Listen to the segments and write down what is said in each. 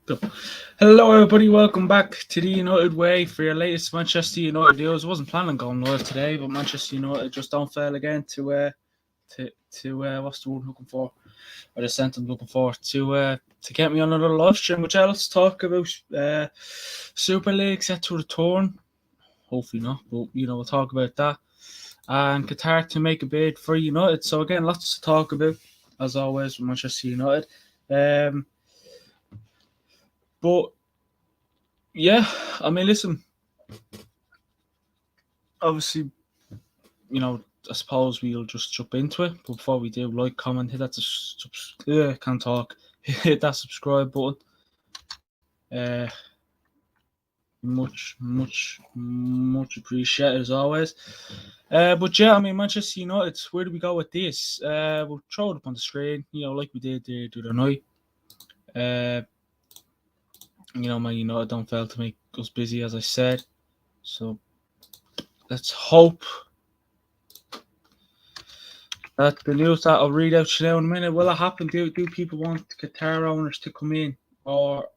Cool. Hello, everybody. Welcome back to the United Way for your latest Manchester United news. I wasn't planning on going live today, but Manchester United just don't fail again to what's the word I'm looking for, or the sentence I'm looking for to get me on another live stream. Which let's talk about Super League set to return. Hopefully not, but we'll talk about that. And Qatar to make a bid for United. So again, lots to talk about as always with Manchester United. But yeah, I mean, listen. Obviously, I suppose we'll just jump into it. But before we do, like, comment, hit that can't talk. Hit that subscribe button. Much appreciated as always. But yeah, I mean, Manchester United. Where do we go with this? We'll throw it up on the screen. Like we did the other night. Man United don't fail to make us busy, as I said. So let's hope that the news that I'll read out to you now in a minute, will it happen? Do people want Qatar owners to come in, or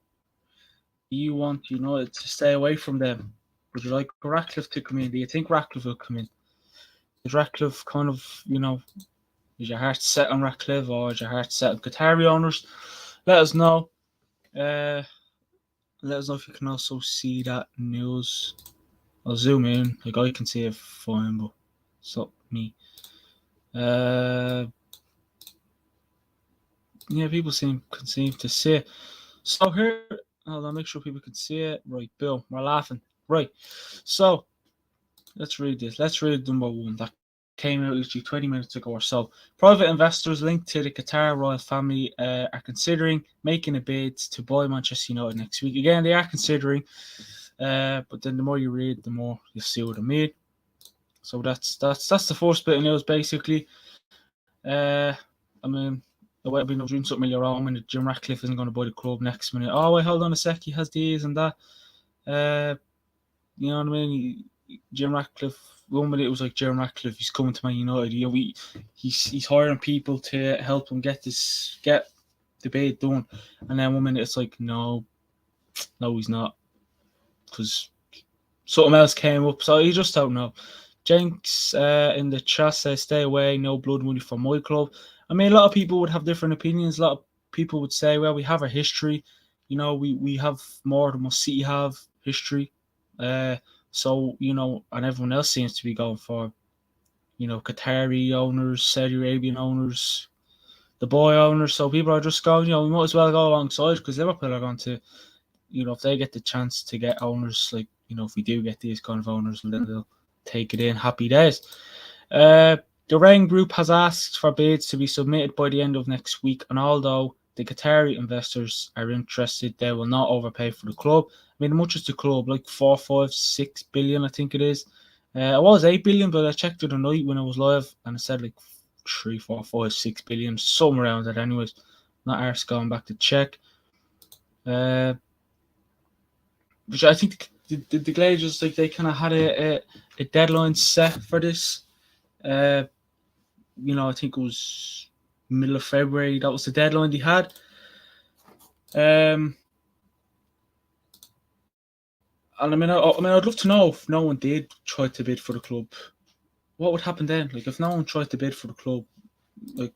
you want United to stay away from them? Would you like Ratcliffe to come in? Do you think Ratcliffe will come in? Is Ratcliffe kind of, is your heart set on Ratcliffe, or is your heart set on Qatari owners? Let us know. Let us know if you can also see that news. I'll zoom in. Like, I can see it fine, but it's not me. People can seem to see it. So here, I'll make sure people can see it. Right, Bill, we're laughing. Right, so let's read this. Let's read number one. That came out literally 20 minutes ago or so. Private investors linked to the Qatar royal family are considering making a bid to buy Manchester United next week. Again, they are considering, but then the more you read, the more you see what I mean. So that's the first bit of news, basically. I mean, there might be no doing something earlier on when Jim Ratcliffe isn't going to buy the club next minute. Oh, wait, hold on a sec, he has these and that. You know what I mean? Jim Ratcliffe, one minute it was like Jim Ratcliffe, he's coming to Man United. He's hiring people to help him get the bid done. And then one minute it's like, no, he's not. Because something else came up. So you just don't know. Jenks in the chat says, stay away, no blood money for my club. I mean, a lot of people would have different opinions. A lot of people would say, well, we have a history. We have more than most City have history. So, and everyone else seems to be going for, Qatari owners, Saudi Arabian owners, the boy owners. So people are just going, we might as well go alongside because Liverpool are going to, if they get the chance to get owners, like, if we do get these kind of owners, they'll take it in. Happy days. The Rain Group has asked for bids to be submitted by the end of next week, and although the Qatari investors are interested, they will not overpay for the club. I mean, how much is the club? Like 4, 5, 6 billion, I think it is. It was 8 billion, but I checked it the night when I was live, and it said like 3, 4, 5, 6 billion, somewhere around that. Anyways, not arse going back to check. Which I think the Glazers, like, they kind of had a deadline set for this. I think it was middle of February. That was the deadline they had. And I mean, I'd love to know if no one did try to bid for the club, what would happen then? Like, if no one tried to bid for the club, like,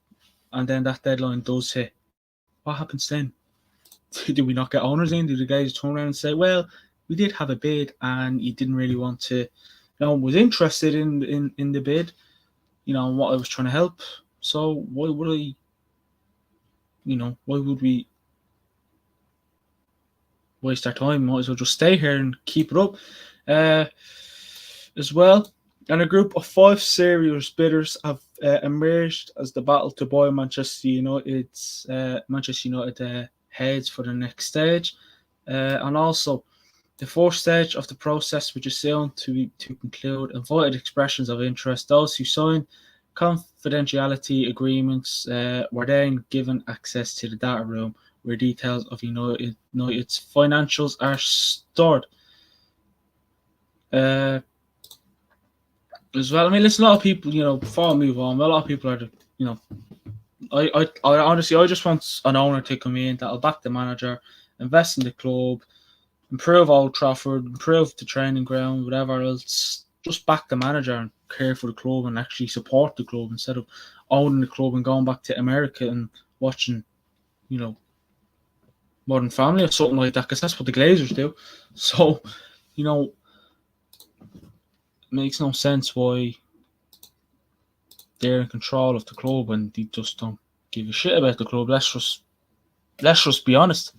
and then that deadline does hit, what happens then? Do we not get owners in? Do the guys turn around and say, well, we did have a bid and you didn't really want to, no one was interested in the bid, and what I was trying to help. So why would we waste our time? Might as well just stay here and keep it up. As well, and a group of 5 serious bidders have emerged as the battle to buy Manchester United heads for the next stage, and also the fourth stage of the process, which is soon to conclude. Invited expressions of interest. Those who signed confidentiality agreements were then given access to the data room where details of United's financials are stored. As well, I mean, listen, a lot of people, before I move on, a lot of people are, I honestly, I just want an owner to come in that'll back the manager, invest in the club, improve Old Trafford, improve the training ground, whatever else. Just back the manager and care for the club and actually support the club instead of owning the club and going back to America and watching, you know, Modern Family or something like that, because that's what the Glazers do. So, you know, it makes no sense why they're in control of the club and they just don't give a shit about the club. Let's just be honest.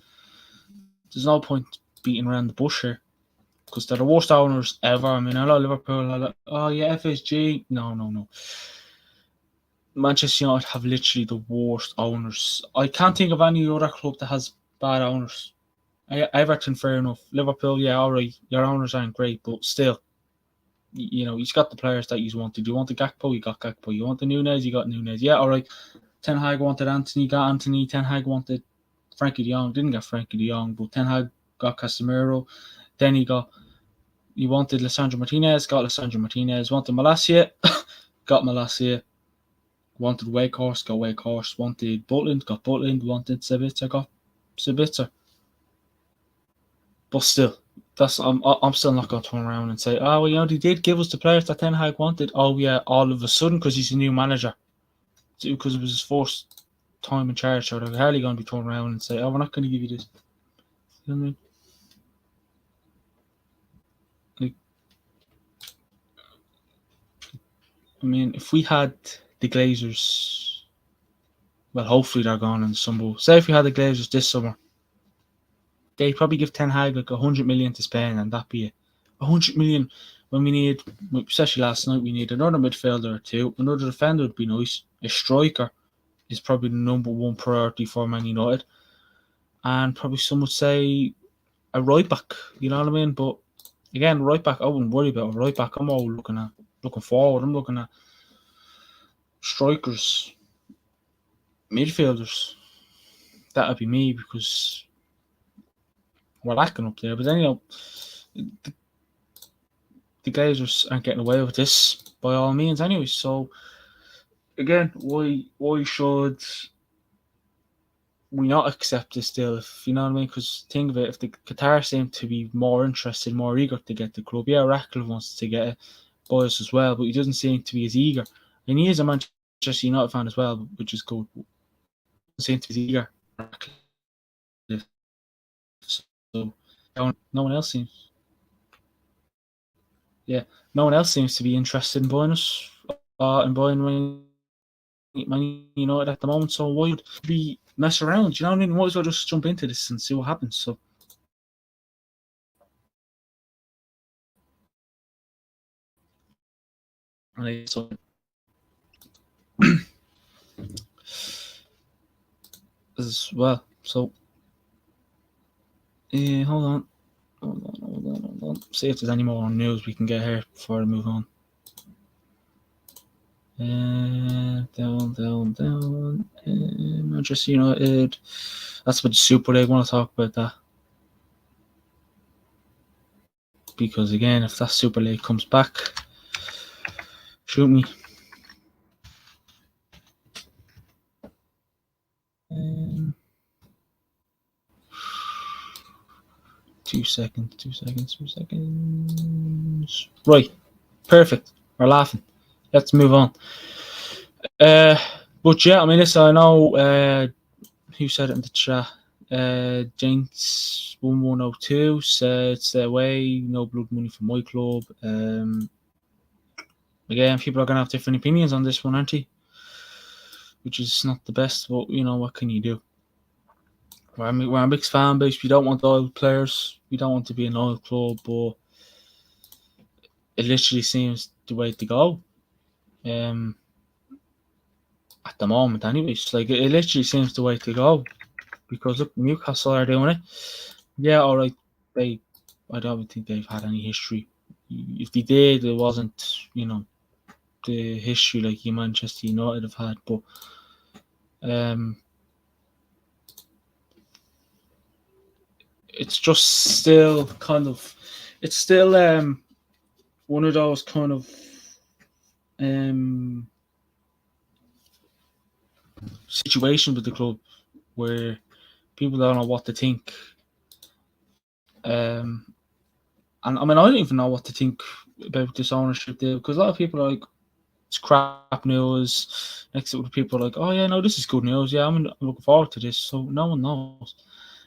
There's no point beating around the bush here because they're the worst owners ever. I mean, I know Liverpool. Oh yeah, FSG. No, no, no. Manchester United have literally the worst owners. I can't think of any other club that has bad owners. Everton, fair enough. Liverpool, yeah, all right. Your owners aren't great, but still, you know, he's got the players that you wanted. You want the Gakpo, you got Gakpo. You want the Nunez, you got Nunez. Yeah, all right. Ten Hag wanted Anthony, got Anthony. Ten Hag wanted Frankie de Jong, didn't get Frankie de Jong, but Ten Hag got Casemiro. Then he wanted Lisandro Martinez, got Lisandro Martinez. Wanted Malacia, got Malacia. Wanted Wakehorse, got Wakehorse. Wanted Butland, got Butland. Wanted Sabitzer, got Sabitzer. But still, I'm still not going to turn around and say, oh, well, you know, they did give us the players that Ten Hag wanted. Oh yeah, all of a sudden because he's a new manager, because it was his first time in charge. So they're hardly going to be turning around and say, oh, we're not going to give you this. You know what I mean? Like, I mean, if we had the Glazers, well, hopefully they're gone in the summer. Say if we had the Glazers this summer, they'd probably give Ten Hag like 100 million to spend, and that'd be it. 100 million when we need, especially last night, we need another midfielder or two. Another defender would be nice. A striker is probably the number one priority for Man United. And probably some would say a right back, you know what I mean? But again, right back, I wouldn't worry about a right back. I'm all looking forward. I'm looking at strikers, midfielders. That'd be me because we're lacking up there. But then, you know, the Glazers aren't getting away with this by all means anyway. So again, why should we not accept this deal? If you know what I mean? Because think of it, if the Qatar seem to be more interested, more eager to get the club, yeah, Ratcliffe wants to get it, Boyce as well, but he doesn't seem to be as eager. And he is a Manchester United fan as well, which is good. He doesn't seem to be as eager. So no one else seems. Yeah, no one else seems to be interested in buying us, in buying Man United at the moment. So why would we mess around? You know what I mean? Might as well just jump into this and see what happens. So. So as well. So hold on. See if there's any more news we can get here before I move on. Down. Manchester United. That's about the Super League. I want to talk about that because again, if that Super League comes back, shoot me. 2 seconds. Right, perfect. We're laughing. Let's move on. But yeah, I mean, listen, I know who said it in the chat. Jinx 1102 said, "Stay away. No blood money for my club." Again, people are gonna have different opinions on this one, aren't they? Which is not the best, but you know what can you do? We're a mixed fan base. We don't want old players. We don't want to be an old club, but it literally seems the way to go. At the moment, anyways, like it literally seems the way to go because look, Newcastle are doing it. Yeah, all right. I don't think they've had any history. If they did, it wasn't, you know, the history like Manchester United have had. But it's just still kind of, it's still one of those kind of situation with the club where people don't know what to think. And I mean, I don't even know what to think about this ownership deal, because a lot of people are like, it's crap news. Next to people are like, oh yeah, no, this is good news. Yeah, I'm looking forward to this. So no one knows.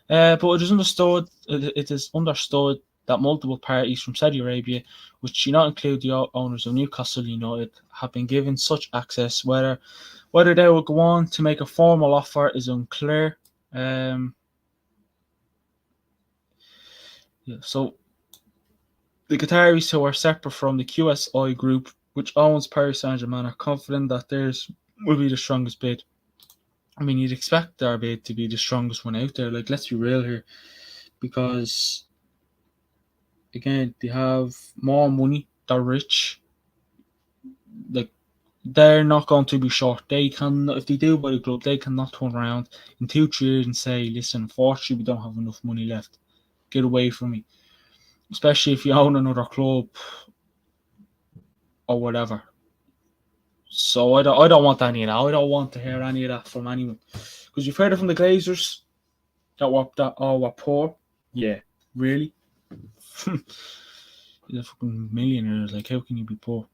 But it is understood. It is understood that multiple parties from Saudi Arabia, which do not include the owners of Newcastle United, have been given such access. Whether they will go on to make a formal offer is unclear. Yeah, so the Qataris, who are separate from the QSI group, which owns Paris Saint-Germain, are confident that theirs will be the strongest bid. I mean, you'd expect their bid to be the strongest one out there. Like, let's be real here, because again, they have more money. They're rich. Like, they're not going to be short. They can, if they do buy the club, they cannot turn around in 2 years and say, "Listen, unfortunately, we don't have enough money left. Get away from me." Especially if you own another club or whatever. So I don't want any of that. I don't want to hear any of that from anyone. Because you've heard it from the Glazers that were poor. Yeah, really. You're a fucking millionaire. Like, how can you be poor?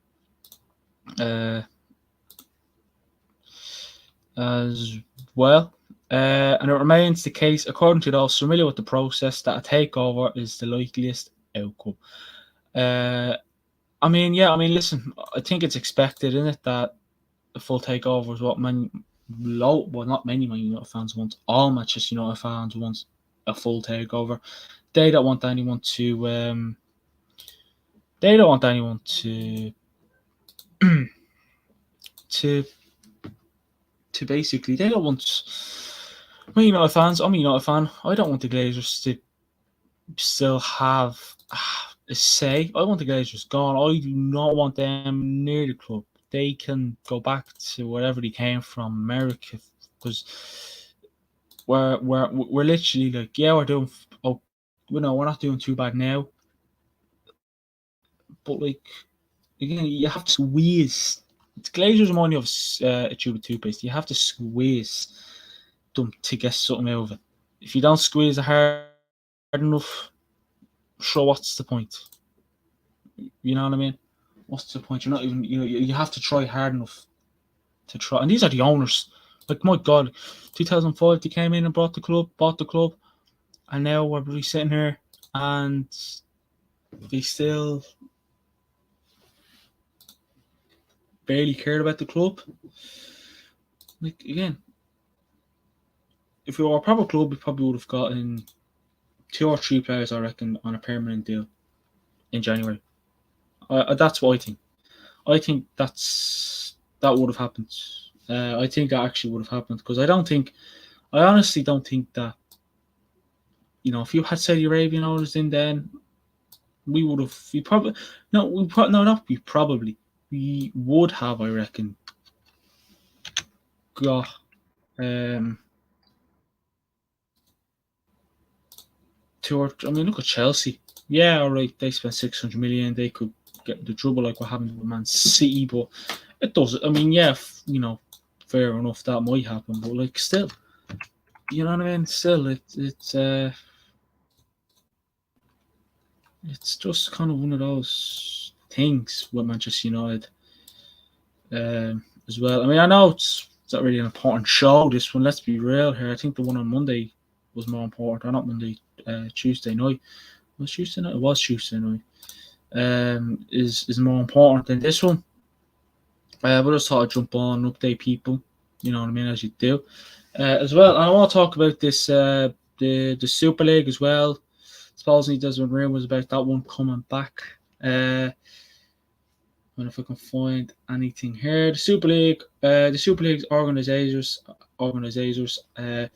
As well. And it remains the case, according to those familiar with the process, that a takeover is the likeliest outcome. I mean, listen, I think it's expected, isn't it, that a full takeover is what not many Man United fans want. All Manchester United fans want a full takeover. They don't want anyone to. They don't want anyone to. to basically, they don't want. Man United fans. I'm a United fan. I don't want the Glazers to still have a say. I want the Glazers gone. I do not want them near the club. They can go back to wherever they came from, America, because we're literally like, yeah, we're doing. Oh, we're not doing too bad now. But like, again, you have to squeeze. Glazers remind me of a tube of toothpaste. You have to squeeze them to get something out of it. If you don't squeeze it hard enough, sure, what's the point? You know what I mean? What's the point? You're not even, you have to try hard enough to try. And these are the owners. Like, my God, 2005, they came in and bought the club, and now we're really sitting here and they still barely cared about the club. Like, again, if we were a proper club, we probably would have gotten 2 or 3 players, I reckon, on a permanent deal in January. That's what I think. I think that would have happened. I think that actually would have happened, because I honestly don't think that, if you had Saudi Arabian owners in then, we would have, we would have, I reckon, got, look at Chelsea. Yeah, all right, they spent 600 million. They could get into trouble like what happened with Man City, but it doesn't. I mean, yeah, fair enough, that might happen, but like, still, you know what I mean? Still, it's just kind of one of those things with Manchester United, as well. I mean, I know it's not really an important show, this one. Let's be real here. I think the one on Monday was more important, or not Monday, Tuesday night. It was Tuesday night. Is more important than this one. But I just thought I'd jump on and update people, you know what I mean, as you do. As well, and I want to talk about this, the Super League as well. Supposedly there's been rumours about that one coming back. And if I can find anything here, the Super League's organisers have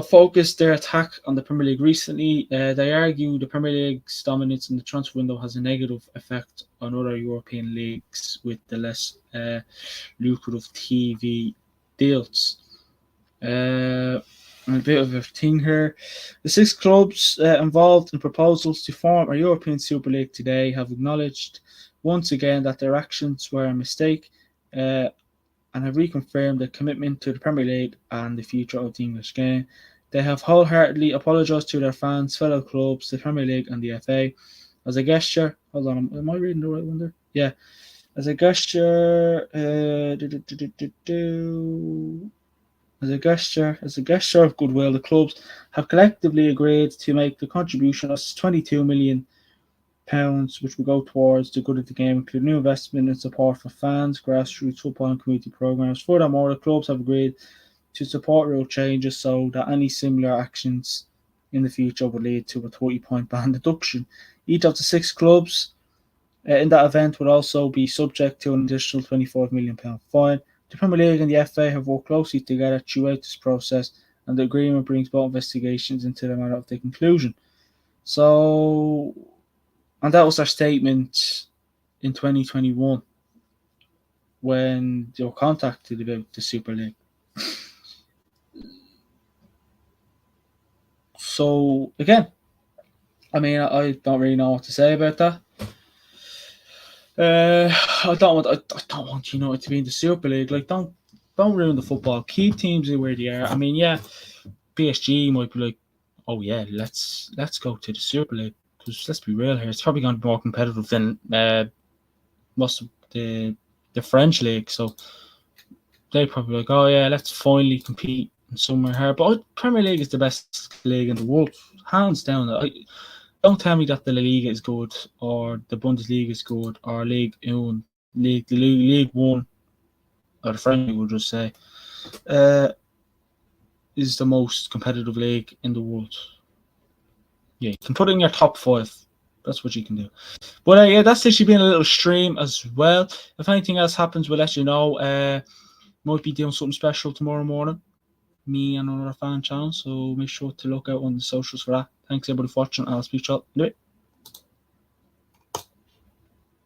focused their attack on the Premier League recently. They argue the Premier League's dominance in the transfer window has a negative effect on other European leagues with the less lucrative TV deals. A bit of a thing here. The 6 clubs involved in proposals to form a European Super League today have acknowledged once again that their actions were a mistake, and have reconfirmed their commitment to the Premier League and the future of the English game. They have wholeheartedly apologised to their fans, fellow clubs, the Premier League and the FA. As a gesture, hold on, am I reading the right one there? Yeah. As a gesture, as a gesture of goodwill, the clubs have collectively agreed to make the contribution of £22 million, which will go towards the good of the game, including new investment and support for fans, grassroots football and community programs. Furthermore, the clubs have agreed to support rule changes so that any similar actions in the future would lead to a 30-point ban deduction. Each of the 6 clubs in that event would also be subject to an additional £24 million fine. The Premier League and the FA have worked closely together throughout this process, and the agreement brings both investigations into the matter of the conclusion. So, and that was their statement in 2021 when they were contacted about the Super League. So, again, I mean, I don't really know what to say about that. I don't want United to be in the Super League. Like, don't ruin the football. Keep teams where they are. I mean, yeah, PSG might be like, oh yeah, let's go to the Super League, because let's be real here, it's probably going to be more competitive than most of the French league. So they probably like, oh yeah, let's finally compete in somewhere here. But Premier League is the best league in the world, hands down. Don't tell me that the La Liga is good, or the Bundesliga is good, or League 1, or the French league, would just say, is the most competitive league in the world. Yeah, you can put it in your top 5. That's what you can do. But yeah, that's literally been a little stream as well. If anything else happens, we'll let you know. Might be doing something special tomorrow morning, me and another fan channel. So make sure to look out on the socials for that. Thanks everybody for watching, and I'll speak to you in a bit.